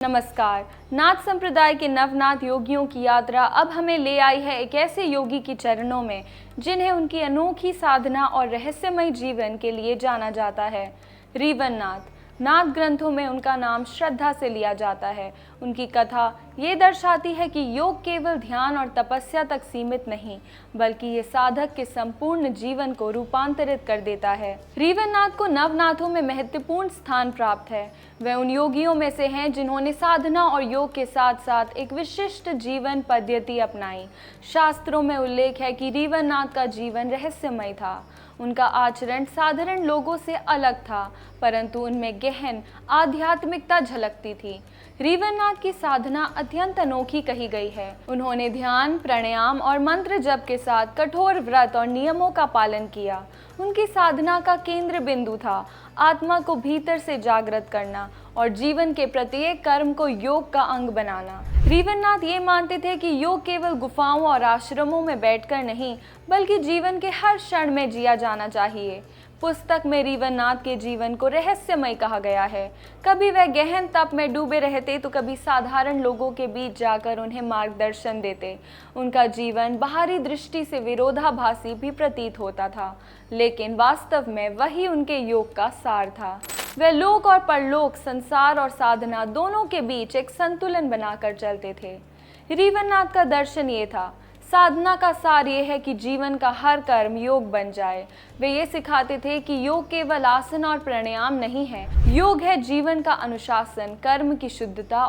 नमस्कार। नाथ संप्रदाय के नवनाथ योगियों की यात्रा अब हमें ले आई है एक ऐसे योगी की चरणों में जिन्हें उनकी अनोखी साधना और रहस्यमय जीवन के लिए जाना जाता है। रीवन नाथ। नाथ ग्रंथों में उनका नाम श्रद्धा से लिया जाता है। उनकी कथा ये दर्शाती है कि योग केवल ध्यान और तपस्या तक सीमित नहीं, बल्कि ये साधक के संपूर्ण जीवन को रूपांतरित कर देता है। रीवन नाथ को नवनाथों में महत्वपूर्ण स्थान प्राप्त है। वे उन योगियों में से हैं जिन्होंने साधना और योग के साथ साथ एक विशिष्ट जीवन पद्धति अपनाई। शास्त्रों में उल्लेख है कि रीवन नाथ का जीवन रहस्यमय था। उनका आचरण साधारण लोगों से अलग था, परंतु उनमें गहन आध्यात्मिकता झलकती थी। रीवन नाथ की साधना अत्यंत अनोखी कही गई है। उन्होंने ध्यान, प्राणायाम और मंत्र जप के साथ कठोर व्रत और नियमों का पालन किया। उनकी साधना का केंद्र बिंदु था आत्मा को भीतर से जागृत करना और जीवन के प्रत्येक कर्म को योग का अंग बनाना। रीवन नाथ ये मानते थे कि योग केवल गुफाओं और आश्रमों में बैठकर नहीं, बल्कि जीवन के हर क्षण में जिया जाना चाहिए। पुस्तक में रीवन नाथ के जीवन को रहस्यमय कहा गया है। कभी वह गहन तप में डूबे रहते तो कभी साधारण लोगों के बीच जाकर उन्हें मार्गदर्शन देते। उनका जीवन बाहरी दृष्टि से विरोधाभासी भी प्रतीत होता था, लेकिन वास्तव में वही उनके योग का सार था। वे लोक और परलोक, संसार और साधना दोनों के बीच एक संतुलन बनाकर चलते थे। रीवन नाथ का दर्शन ये था, साधना का सार ये है कि जीवन का हर कर्म योग बन जाए। वे ये सिखाते थे कि योग केवल आसन और प्राणायाम नहीं है, योग है जीवन का अनुशासन, कर्म की शुद्धता